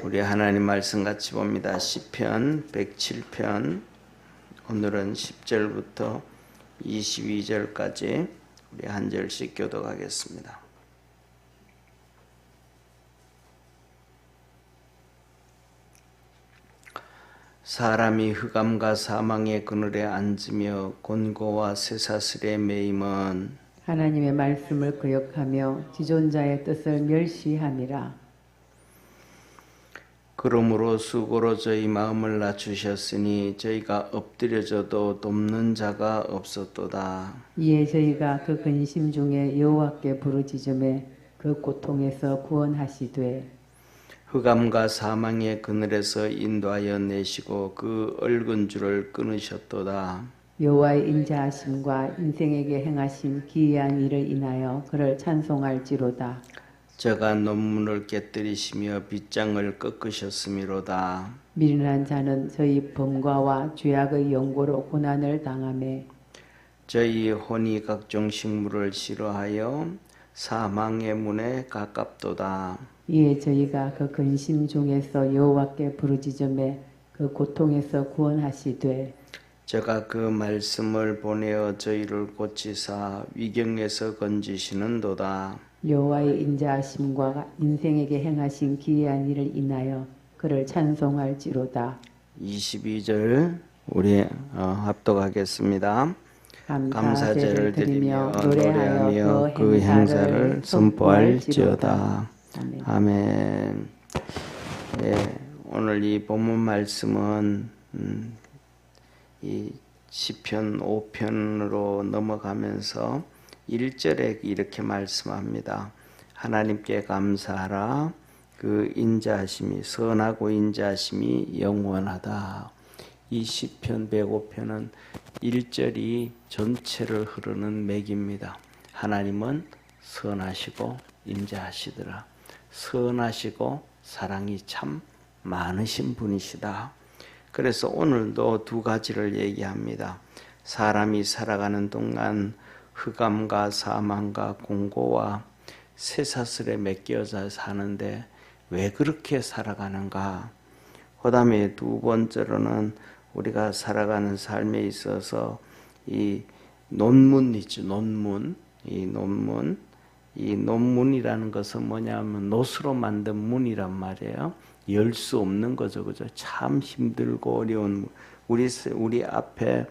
우리 하나님 말씀 같이 봅니다. 시편 107편 오늘은 10절부터 22절까지 우리 한 절씩 교독하겠습니다. 사람이 흑암과 사망의 그늘에 앉으며 곤고와 쇠사슬에 매임은 하나님의 말씀을 거역하며 지존자의 뜻을 멸시함이라. 그러므로 수고로 저희 마음을 낮추셨으니 저희가 엎드려져도 돕는 자가 없었도다. 이에 저희가 그 근심 중에 여호와께 부르짖음에 그 고통에서 구원하시되 흑암과 사망의 그늘에서 인도하여 내시고 그 얽은 줄을 끊으셨도다. 여호와의 인자하심과 인생에게 행하신 기이한 일을 인하여 그를 찬송할지로다. 저가 논문을 깨뜨리시며 빗장을 꺾으셨음이로다. 미련한 자는 저희 범과와 죄악의 연고로 고난을 당하매 저희 혼이 각종 식물을 싫어하여 사망의 문에 가깝도다. 이에 저희가 그 근심 중에서 여호와께 부르짖음에 그 고통에서 구원하시되 저가 그 말씀을 보내어 저희를 고치사 위경에서 건지시는도다. 여호와의 인자하심과 인생에게 행하신 기이한 일을 인하여 그를 찬송할지로다. 22절 우리 합독하겠습니다. 감사제를 드리며 노래하여 그 행사를 선포할지어다. 아멘. 네, 오늘 이 본문 말씀은 이 시편 5편으로 넘어가면서 1절에 이렇게 말씀합니다. 하나님께 감사하라. 그 인자하심이 선하고 인자하심이 영원하다. 이 시편 105편은 1절이 전체를 흐르는 맥입니다. 하나님은 선하시고 인자하시더라. 선하시고 사랑이 참 많으신 분이시다. 그래서 오늘도 두 가지를 얘기합니다. 사람이 살아가는 동안 흑암과 사망과 공고와 쇠사슬에 맡겨져 사는데 왜 그렇게 살아가는가? 그 다음에 두 번째로는 우리가 살아가는 삶에 있어서 이 논문이죠. 이 논문이라는 것은 뭐냐면 노스로 만든 문이란 말이에요. 열 수 없는 거죠. 그죠? 참 힘들고 어려운 우리 앞에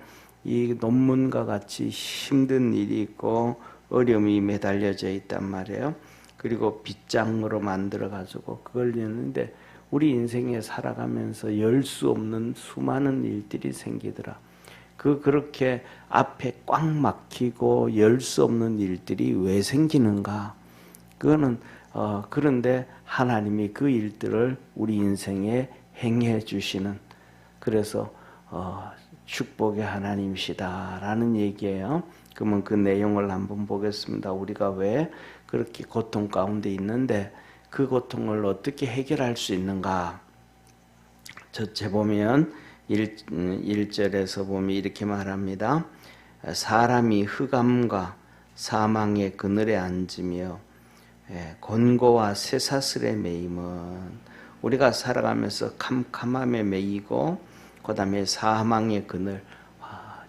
이 논문과 같이 힘든 일이 있고 어려움이 매달려져 있단 말이에요. 그리고 빗장으로 만들어 가지고 그걸 여는데 우리 인생에 살아가면서 열 수 없는 수많은 일들이 생기더라. 그렇게 앞에 꽉 막히고 열 수 없는 일들이 왜 생기는가? 그거는 그런데 하나님이 그 일들을 우리 인생에 행해 주시는 그래서 축복의 하나님이시다라는 얘기예요. 그러면 그 내용을 한번 보겠습니다. 우리가 왜 그렇게 고통 가운데 있는데 그 고통을 어떻게 해결할 수 있는가? 첫째 보면 1절에서 보면 이렇게 말합니다. 사람이 흑암과 사망의 그늘에 앉으며 곤고와 쇠사슬에 매임은 우리가 살아가면서 캄캄함에 매이고 그 다음에 사망의 그늘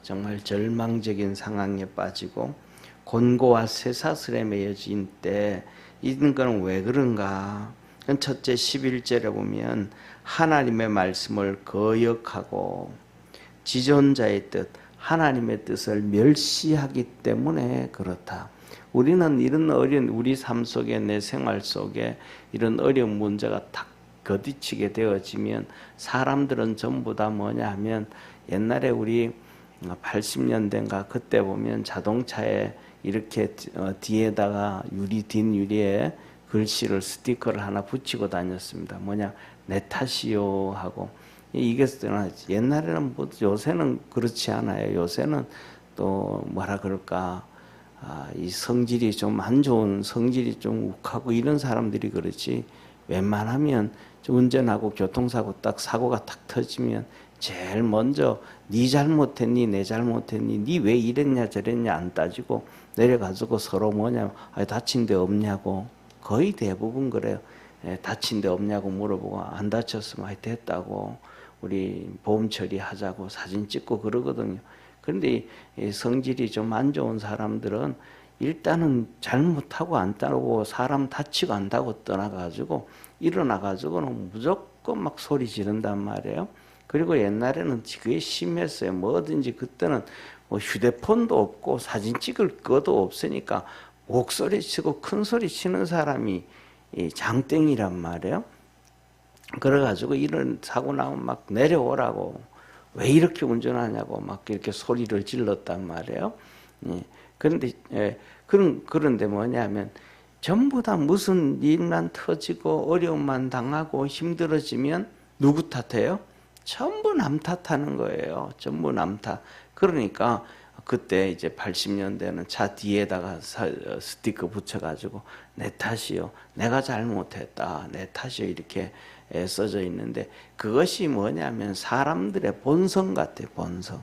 정말 절망적인 상황에 빠지고 곤고와 쇠사슬에 매여진 때 이런 건 왜 그런가? 첫째 11절에 보면 하나님의 말씀을 거역하고 지존자의 뜻 하나님의 뜻을 멸시하기 때문에 그렇다. 우리는 이런 우리 삶 속에 내 생활 속에 이런 어려운 문제가 딱 거듭치게 되어지면 사람들은 전부 다 뭐냐 하면 옛날에 우리 80년대인가 그때 보면 자동차에 이렇게 뒤에다가 뒷유리에 글씨를 스티커를 하나 붙이고 다녔습니다. 뭐냐 내 탓이요 하고 이게 옛날에는 뭐 요새는 그렇지 않아요. 요새는 또 뭐라 그럴까 이 성질이 좀 안 좋은 성질이 좀 욱하고 이런 사람들이 그렇지 웬만하면 운전하고 교통사고 딱 사고가 딱 터지면 제일 먼저 네 잘못했니 내 잘못했니 네 왜 이랬냐 저랬냐 안 따지고 내려가지고 서로 뭐냐 다친 데 없냐고 거의 대부분 그래요. 다친 데 없냐고 물어보고 안 다쳤으면 하여튼 했다고 우리 보험 처리하자고 사진 찍고 그러거든요. 그런데 이 성질이 좀 안 좋은 사람들은 일단은 잘못하고 안 따르고 사람 다치고 안다고 떠나가지고 일어나가지고는 무조건 막 소리 지른단 말이에요. 그리고 옛날에는 그게 심했어요. 뭐든지 그때는 뭐 휴대폰도 없고 사진 찍을 것도 없으니까 목소리 치고 큰 소리 치는 사람이 장땡이란 말이에요. 그래가지고 이런 사고 나면 막 내려오라고 왜 이렇게 운전하냐고 막 이렇게 소리를 질렀단 말이에요. 그런데 뭐냐면 전부 다 무슨 일만 터지고 어려움만 당하고 힘들어지면 누구 탓해요? 전부 남 탓하는 거예요. 전부 남 탓. 그러니까 그때 이제 80년대는 차 뒤에다가 스티커 붙여가지고 내 탓이요. 내가 잘못했다. 내 탓이요. 이렇게 써져 있는데 그것이 뭐냐면 사람들의 본성 같아요. 본성.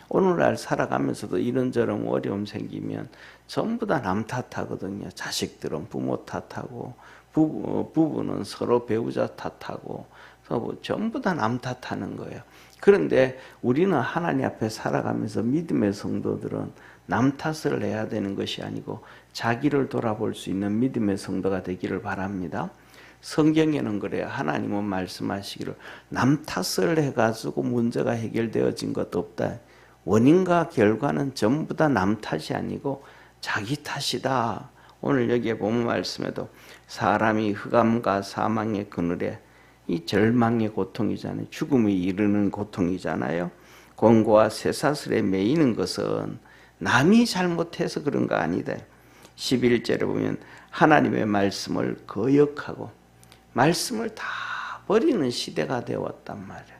오늘날 살아가면서도 이런저런 어려움 생기면 전부 다 남 탓하거든요. 자식들은 부모 탓하고 부부는 서로 배우자 탓하고 전부 다 남 탓하는 거예요. 그런데 우리는 하나님 앞에 살아가면서 믿음의 성도들은 남 탓을 해야 되는 것이 아니고 자기를 돌아볼 수 있는 믿음의 성도가 되기를 바랍니다. 성경에는 그래요. 하나님은 말씀하시기를 남 탓을 해가지고 문제가 해결되어진 것도 없다. 원인과 결과는 전부 다 남 탓이 아니고 자기 탓이다. 오늘 여기에 보면 말씀에도 사람이 흑암과 사망의 그늘에 이 절망의 고통이잖아요. 죽음에 이르는 고통이잖아요. 공고와 쇠사슬에 매이는 것은 남이 잘못해서 그런 거 아니다. 11절에 보면 하나님의 말씀을 거역하고 말씀을 다 버리는 시대가 되었단 말이에요.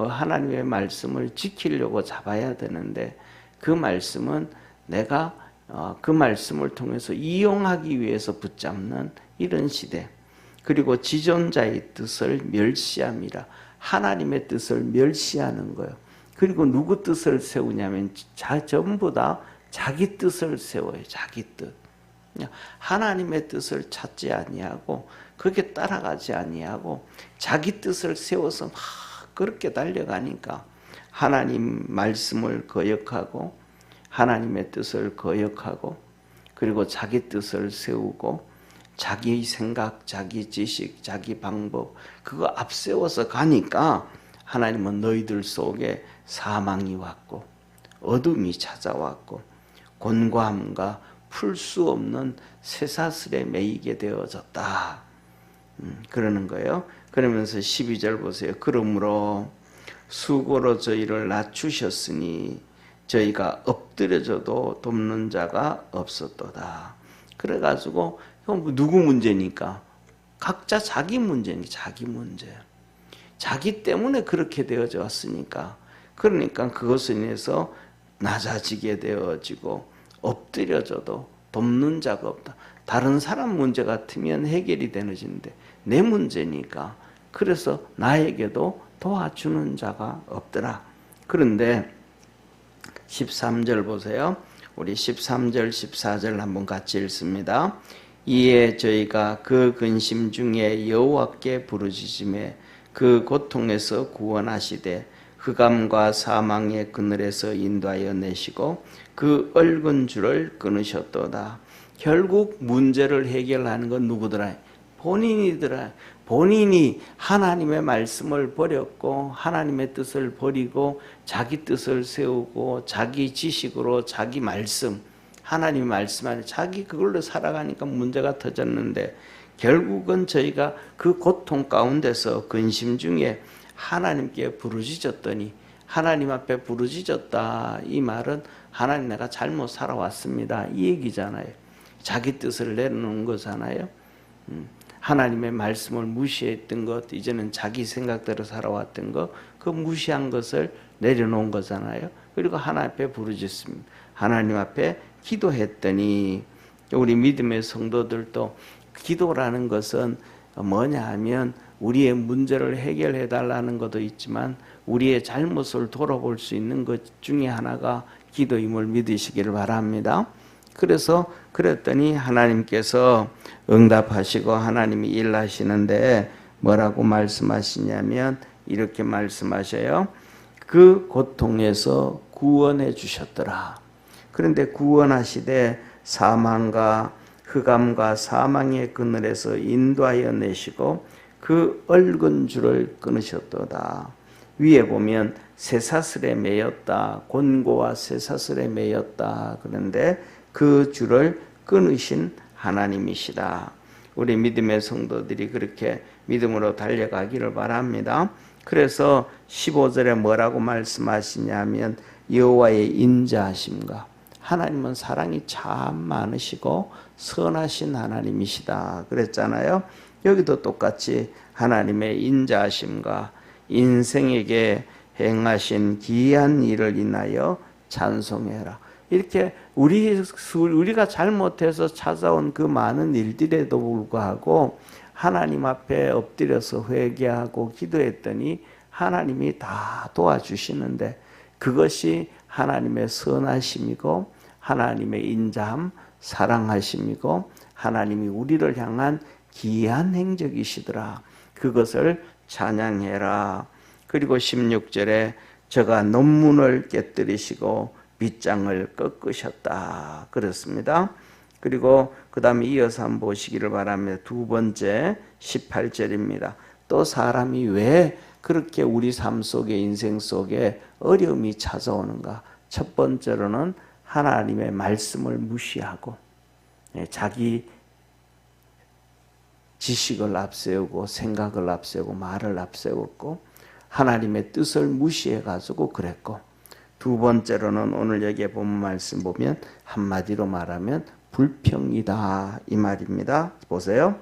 하나님의 말씀을 지키려고 잡아야 되는데 그 말씀은 내가 그 말씀을 통해서 이용하기 위해서 붙잡는 이런 시대. 그리고 지존자의 뜻을 멸시함이라. 하나님의 뜻을 멸시하는 거예요. 그리고 누구 뜻을 세우냐면 전부 다 자기 뜻을 세워요. 자기 뜻. 하나님의 뜻을 찾지 아니하고 그게 따라가지 아니하고 자기 뜻을 세워서 막 그렇게 달려가니까 하나님 말씀을 거역하고 하나님의 뜻을 거역하고 그리고 자기 뜻을 세우고 자기 생각, 자기 지식, 자기 방법 그거 앞세워서 가니까 하나님은 너희들 속에 사망이 왔고 어둠이 찾아왔고 곤고함과 풀 수 없는 쇠사슬에 매이게 되어졌다. 그러는 거예요. 그러면서 12절 보세요. 그러므로 수고로 저희를 낮추셨으니 저희가 엎드려져도 돕는 자가 없었도다. 그래가지고 누구 문제니까? 각자 자기 문제니 자기 문제. 자기 때문에 그렇게 되어져 왔으니까. 그러니까 그것에 인해서 낮아지게 되어지고 엎드려져도 돕는 자가 없다. 다른 사람 문제 같으면 해결이 되는데 내 문제니까. 그래서 나에게도 도와주는 자가 없더라. 그런데 13절 보세요. 우리 13절 14절 한번 같이 읽습니다. 이에 저희가 그 근심 중에 여호와께 부르짖음에 그 고통에서 구원하시되 흑암과 사망의 그늘에서 인도하여 내시고 그 얽은 줄을 끊으셨도다. 결국 문제를 해결하는 건 누구더라? 본인이더라. 본인이 하나님의 말씀을 버렸고 하나님의 뜻을 버리고 자기 뜻을 세우고 자기 지식으로 자기 말씀 하나님의 말씀 안에 자기 그걸로 살아가니까 문제가 터졌는데 결국은 저희가 그 고통 가운데서 근심 중에 하나님께 부르짖었더니 하나님 앞에 부르짖었다. 이 말은 하나님 내가 잘못 살아왔습니다. 이 얘기잖아요. 자기 뜻을 내려놓은 거잖아요. 하나님의 말씀을 무시했던 것, 이제는 자기 생각대로 살아왔던 것, 그 무시한 것을 내려놓은 거잖아요. 그리고 하나님 앞에 부르짖습니다. 하나님 앞에 기도했더니 우리 믿음의 성도들도 기도라는 것은 뭐냐 하면 우리의 문제를 해결해 달라는 것도 있지만 우리의 잘못을 돌아볼 수 있는 것 중에 하나가 기도임을 믿으시기를 바랍니다. 그래서 그랬더니 하나님께서 응답하시고 하나님이 일하시는데 뭐라고 말씀하시냐면 이렇게 말씀하셔요. 그 고통에서 구원해 주셨더라. 그런데 구원하시되 사망과 흑암과 사망의 그늘에서 인도하여 내시고 그 얽은 줄을 끊으셨도다. 위에 보면 쇠사슬에 매였다. 곤고와 쇠사슬에 매였다. 그런데 그 줄을 끊으신 하나님이시다. 우리 믿음의 성도들이 그렇게 믿음으로 달려가기를 바랍니다. 그래서 15절에 뭐라고 말씀하시냐면 여호와의 인자하심과 하나님은 사랑이 참 많으시고 선하신 하나님이시다 그랬잖아요. 여기도 똑같이 하나님의 인자하심과 인생에게 행하신 기이한 일을 인하여 찬송해라. 이렇게 우리가 잘못해서 찾아온 그 많은 일들에도 불구하고 하나님 앞에 엎드려서 회개하고 기도했더니 하나님이 다 도와주시는데 그것이 하나님의 선하심이고 하나님의 인자함, 사랑하심이고 하나님이 우리를 향한 기이한 행적이시더라. 그것을 찬양해라. 그리고 16절에 저가 논문을 깨뜨리시고 빗장을 꺾으셨다. 그렇습니다. 그리고 그 다음에 이어서 한번 보시기를 바랍니다. 두 번째 18절입니다. 또 사람이 왜 그렇게 우리 삶 속에 인생 속에 어려움이 찾아오는가? 첫 번째로는 하나님의 말씀을 무시하고 자기 지식을 앞세우고 생각을 앞세우고 말을 앞세웠고 하나님의 뜻을 무시해가지고 그랬고 두 번째로는 오늘 여기에 본 말씀 보면 한마디로 말하면 불평이다 이 말입니다. 보세요.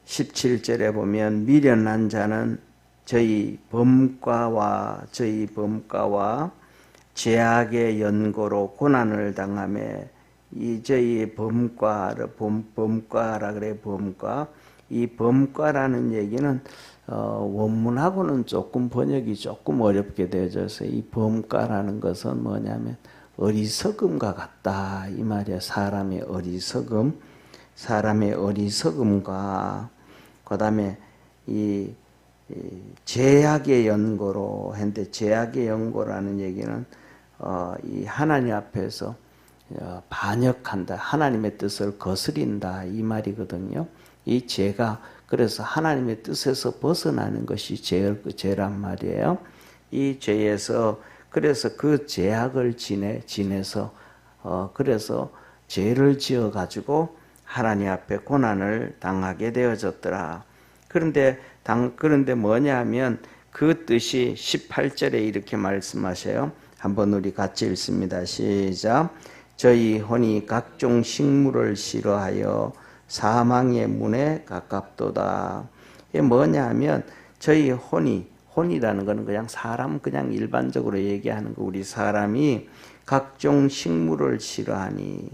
17절에 보면 미련한 자는 저희 범과와 죄악의 연고로 고난을 당하며 이 저희 범과라 그래. 범과 이 범과라는 얘기는 원문하고는 조금 번역이 조금 어렵게 되어져서 이 범과라는 것은 뭐냐면 어리석음과 같다 이 말이야. 사람의 어리석음과 그 다음에 이 죄악의 연고로 했는데 죄악의 연고라는 얘기는 이 하나님 앞에서 반역한다. 하나님의 뜻을 거스린다 이 말이거든요. 이 죄가 그래서 하나님의 뜻에서 벗어나는 것이 죄란 말이에요. 이 죄에서 그래서 그 죄악을 지내서 그래서 죄를 지어 가지고 하나님 앞에 고난을 당하게 되어졌더라. 그런데 뭐냐면 그 뜻이 18절에 이렇게 말씀하셔요. 한번 우리 같이 읽습니다. 시작. 저희 혼이 각종 식물을 싫어하여 사망의 문에 가깝도다. 이게 뭐냐면 저희 혼이라는 것은 그냥 사람 그냥 일반적으로 얘기하는 거 우리 사람이 각종 식물을 싫어하니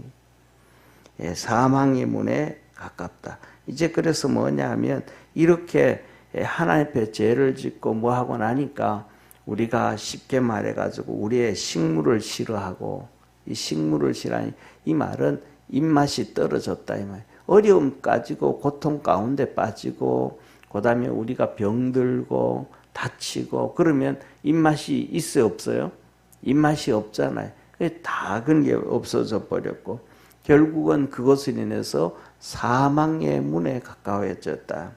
사망의 문에 가깝다. 이제 그래서 뭐냐면 이렇게 하나님 앞에 죄를 짓고 뭐 하고 나니까 우리가 쉽게 말해가지고 우리의 식물을 싫어하고 이 식물을 싫어하니 이 말은 입맛이 떨어졌다 이 말. 어려움 가지고 고통 가운데 빠지고 그다음에 우리가 병들고 다치고 그러면 입맛이 있어요 없어요? 입맛이 없잖아요. 다 그런 게 없어져 버렸고 결국은 그것을 인해서 사망의 문에 가까워졌다.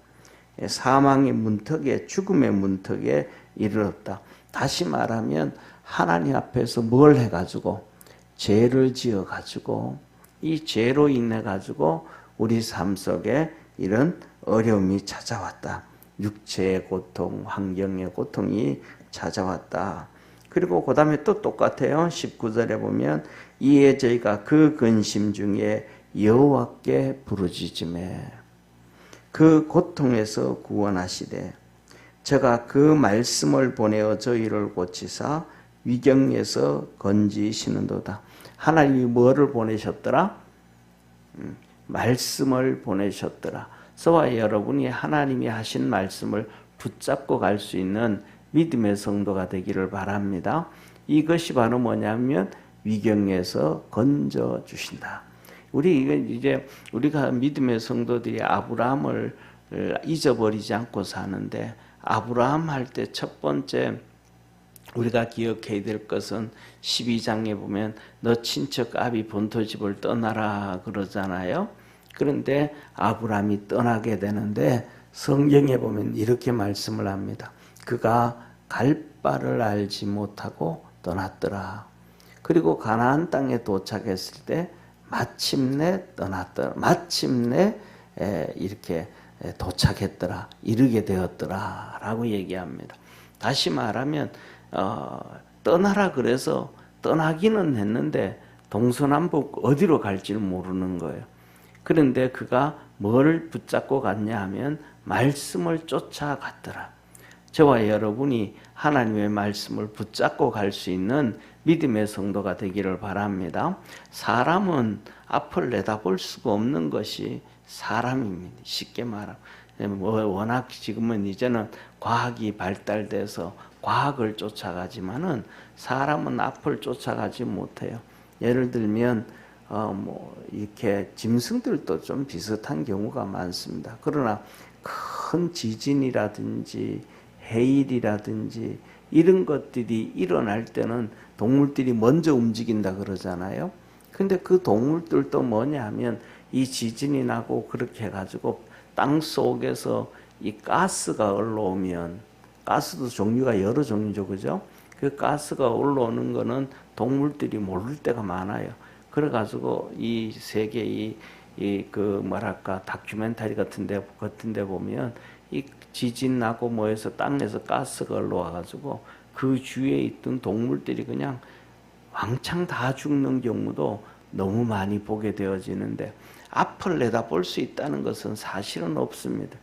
사망의 문턱에 죽음의 문턱에 이르렀다. 다시 말하면 하나님 앞에서 뭘 해가지고 죄를 지어가지고 이 죄로 인해가지고 우리 삶 속에 이런 어려움이 찾아왔다. 육체의 고통, 환경의 고통이 찾아왔다. 그리고 그 다음에 또 똑같아요. 19절에 보면 이에 저희가 그 근심 중에 여호와께 부르짖음에 그 고통에서 구원하시되 저가 그 말씀을 보내어 저희를 고치사 위경에서 건지시는도다. 하나님이 뭐를 보내셨더라? 말씀을 보내셨더라. 저와 여러분이 하나님이 하신 말씀을 붙잡고 갈 수 있는 믿음의 성도가 되기를 바랍니다. 이것이 바로 뭐냐면 위경에서 건져 주신다. 우리가 믿음의 성도들이 아브라함을 잊어버리지 않고 사는데, 아브라함 할 때 첫 번째 우리가 기억해야 될 것은 12장에 보면 너 친척 아비 본토집을 떠나라 그러잖아요. 그런데 아브라함이 떠나게 되는데 성경에 보면 이렇게 말씀을 합니다. 그가 갈 바를 알지 못하고 떠났더라. 그리고 가나안 땅에 도착했을 때 마침내 떠났더라. 마침내 이렇게 도착했더라. 이르게 되었더라 라고 얘기합니다. 다시 말하면 떠나라 그래서 떠나기는 했는데 동서남북 어디로 갈지를 모르는 거예요. 그런데 그가 뭘 붙잡고 갔냐 하면 말씀을 쫓아갔더라. 저와 여러분이 하나님의 말씀을 붙잡고 갈 수 있는 믿음의 성도가 되기를 바랍니다. 사람은 앞을 내다볼 수가 없는 것이 사람입니다. 쉽게 말하면 워낙 지금은 이제는 과학이 발달돼서 과학을 쫓아가지만은 사람은 앞을 쫓아가지 못해요. 예를 들면 이렇게 짐승들도 좀 비슷한 경우가 많습니다. 그러나 큰 지진이라든지 해일이라든지 이런 것들이 일어날 때는 동물들이 먼저 움직인다 그러잖아요. 근데 그 동물들도 뭐냐 하면 이 지진이 나고 그렇게 해가지고 땅 속에서 이 가스가 올라오면, 가스도 종류가 여러 종류죠, 그죠? 그 가스가 올라오는 거는 동물들이 모를 때가 많아요. 그래가지고 이 세계 다큐멘터리 같은데 보면 이 지진 나고 뭐해서 땅에서 가스가 올라와가지고 그 주위에 있던 동물들이 그냥 왕창 다 죽는 경우도 너무 많이 보게 되어지는데, 앞을 내다볼 수 있다는 것은 사실은 없습니다.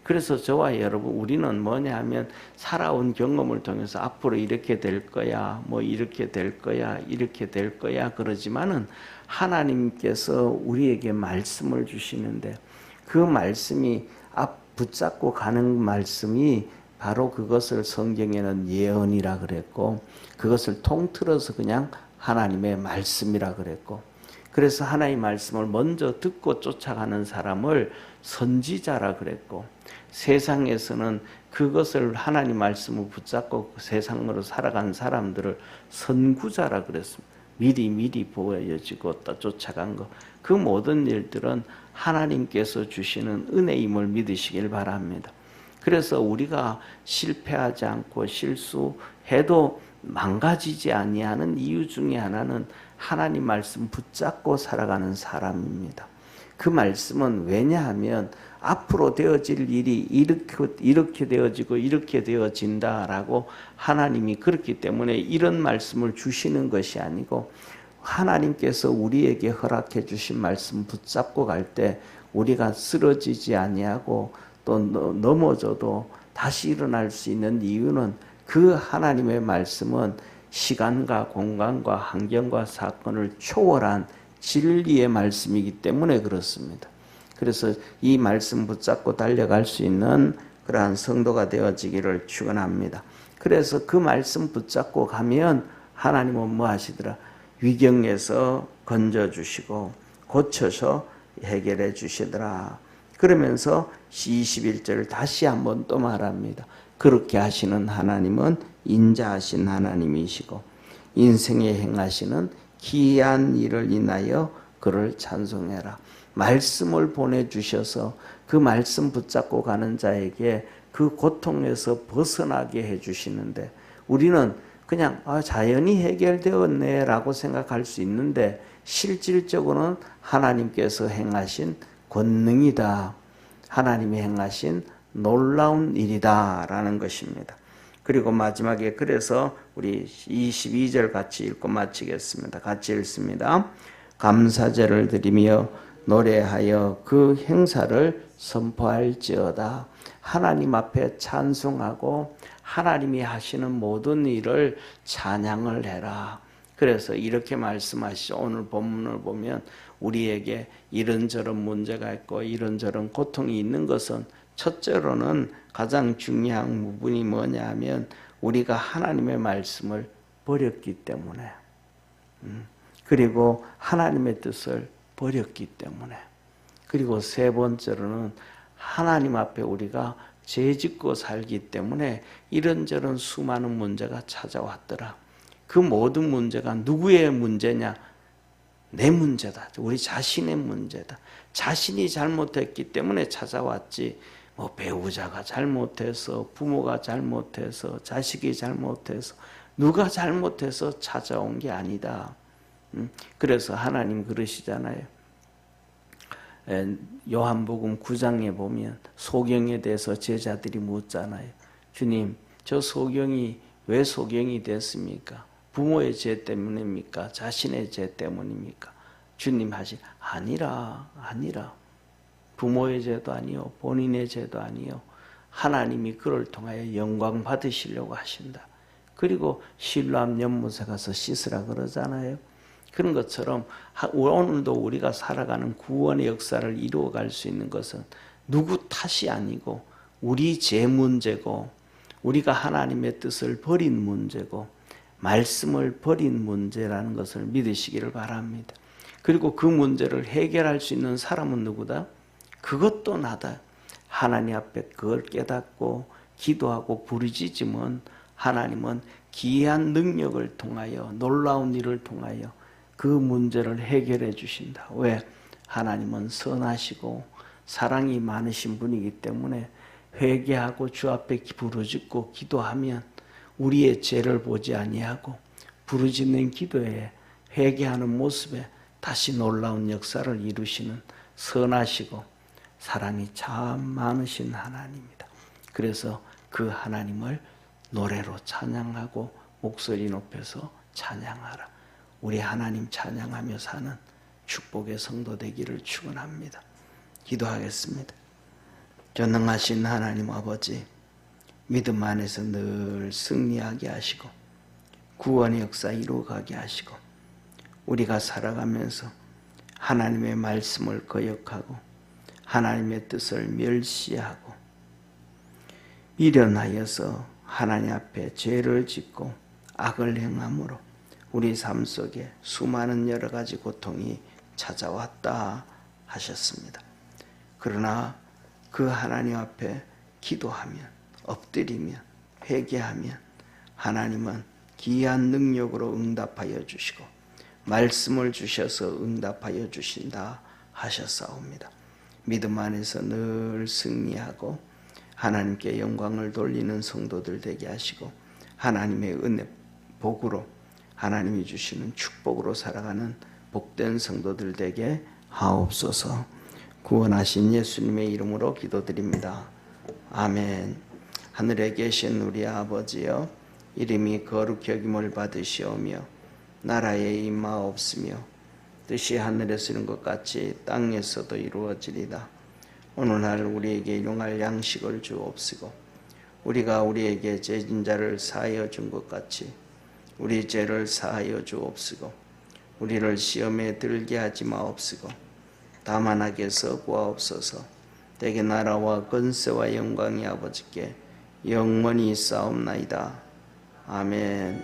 그래서 저와 여러분, 우리는 뭐냐 하면 살아온 경험을 통해서 앞으로 이렇게 될 거야, 뭐 이렇게 될 거야, 이렇게 될 거야 그러지만은 하나님께서 우리에게 말씀을 주시는데 그 말씀이 붙잡고 가는 말씀이 바로 그것을 성경에는 예언이라 그랬고, 그것을 통틀어서 그냥 하나님의 말씀이라 그랬고, 그래서 하나님의 말씀을 먼저 듣고 쫓아가는 사람을 선지자라 그랬고, 세상에서는 그것을 하나님 말씀을 붙잡고 세상으로 살아간 사람들을 선구자라 그랬습니다. 미리 보여지고 쫓아간 것, 그 모든 일들은 하나님께서 주시는 은혜임을 믿으시길 바랍니다. 그래서 우리가 실패하지 않고 실수해도 망가지지 아니하는 이유 중에 하나는 하나님 말씀 붙잡고 살아가는 사람입니다. 그 말씀은 왜냐하면 앞으로 되어질 일이 이렇게 되어지고 이렇게 되어진다라고 하나님이 그렇기 때문에 이런 말씀을 주시는 것이 아니고, 하나님께서 우리에게 허락해 주신 말씀 붙잡고 갈 때 우리가 쓰러지지 아니하고 또 넘어져도 다시 일어날 수 있는 이유는 그 하나님의 말씀은 시간과 공간과 환경과 사건을 초월한 진리의 말씀이기 때문에 그렇습니다. 그래서 이 말씀 붙잡고 달려갈 수 있는 그러한 성도가 되어지기를 축원합니다. 그래서 그 말씀 붙잡고 가면 하나님은 뭐 하시더라? 위경에서 건져주시고 고쳐서 해결해 주시더라. 그러면서 21절 다시 한번 또 말합니다. 그렇게 하시는 하나님은 인자하신 하나님이시고 인생에 행하시는 기이한 일을 인하여 그를 찬송해라. 말씀을 보내주셔서 그 말씀 붙잡고 가는 자에게 그 고통에서 벗어나게 해주시는데, 우리는 그냥 자연히 해결되었네 라고 생각할 수 있는데 실질적으로는 하나님께서 행하신 권능이다, 하나님이 행하신 놀라운 일이다 라는 것입니다. 그리고 마지막에 그래서 우리 22절 같이 읽고 마치겠습니다. 같이 읽습니다. 감사제를 드리며 노래하여 그 행사를 선포할지어다. 하나님 앞에 찬송하고 하나님이 하시는 모든 일을 찬양을 해라. 그래서 이렇게 말씀하시죠. 오늘 본문을 보면 우리에게 이런저런 문제가 있고 이런저런 고통이 있는 것은 첫째로는 가장 중요한 부분이 뭐냐 하면 우리가 하나님의 말씀을 버렸기 때문에, 그리고 하나님의 뜻을 버렸기 때문에, 그리고 세 번째로는 하나님 앞에 우리가 죄짓고 살기 때문에 이런저런 수많은 문제가 찾아왔더라. 그 모든 문제가 누구의 문제냐? 내 문제다. 우리 자신의 문제다. 자신이 잘못했기 때문에 찾아왔지, 뭐 배우자가 잘못해서, 부모가 잘못해서, 자식이 잘못해서, 누가 잘못해서 찾아온 게 아니다. 그래서 하나님 그러시잖아요. 요한복음 9장에 보면 소경에 대해서 제자들이 묻잖아요. 주님, 저 소경이 왜 소경이 됐습니까? 부모의 죄 때문입니까? 자신의 죄 때문입니까? 주님 하시 아니라. 부모의 죄도 아니요, 본인의 죄도 아니요. 하나님이 그를 통하여 영광 받으시려고 하신다. 그리고 실로암 연못에 가서 씻으라 그러잖아요. 그런 것처럼 오늘도 우리가 살아가는 구원의 역사를 이루어갈 수 있는 것은 누구 탓이 아니고 우리 죄 문제고, 우리가 하나님의 뜻을 버린 문제고, 말씀을 버린 문제라는 것을 믿으시기를 바랍니다. 그리고 그 문제를 해결할 수 있는 사람은 누구다? 그것도 나다. 하나님 앞에 그걸 깨닫고 기도하고 부르짖으면 하나님은 기이한 능력을 통하여, 놀라운 일을 통하여 그 문제를 해결해 주신다. 왜? 하나님은 선하시고 사랑이 많으신 분이기 때문에 회개하고 주 앞에 부르짖고 기도하면 우리의 죄를 보지 아니하고 부르짖는 기도에, 회개하는 모습에 다시 놀라운 역사를 이루시는 선하시고 사랑이 참 많으신 하나님입니다. 그래서 그 하나님을 노래로 찬양하고 목소리 높여서 찬양하라. 우리 하나님 찬양하며 사는 축복의 성도 되기를 축원합니다. 기도하겠습니다. 전능하신 하나님 아버지, 믿음 안에서 늘 승리하게 하시고 구원의 역사 이루어가게 하시고, 우리가 살아가면서 하나님의 말씀을 거역하고 하나님의 뜻을 멸시하고 미련하여서 하나님 앞에 죄를 짓고 악을 행함으로 우리 삶 속에 수많은 여러 가지 고통이 찾아왔다 하셨습니다. 그러나 그 하나님 앞에 기도하면, 엎드리면, 회개하면 하나님은 기이한 능력으로 응답하여 주시고 말씀을 주셔서 응답하여 주신다 하셨사옵니다. 믿음 안에서 늘 승리하고 하나님께 영광을 돌리는 성도들 되게 하시고 하나님의 은혜, 복으로 하나님이 주시는 축복으로 살아가는 복된 성도들 되게 하옵소서. 구원하신 예수님의 이름으로 기도드립니다. 아멘. 하늘에 계신 우리 아버지여, 이름이 거룩히 여김을 받으시오며 나라에 임하옵시며 뜻이 하늘에서 이룬 것 같이 땅에서도 이루어지리다. 오늘날 우리에게 일용할 양식을 주옵시고 우리가 우리에게 죄진 자를 사하여 준 것 같이 우리 죄를 사하여 주옵시고 우리를 시험에 들게 하지 마옵시고 다만 악에서 구하옵소서. 대개 나라와 권세와 영광이 아버지께 영원히 있사옵나이다. 아멘.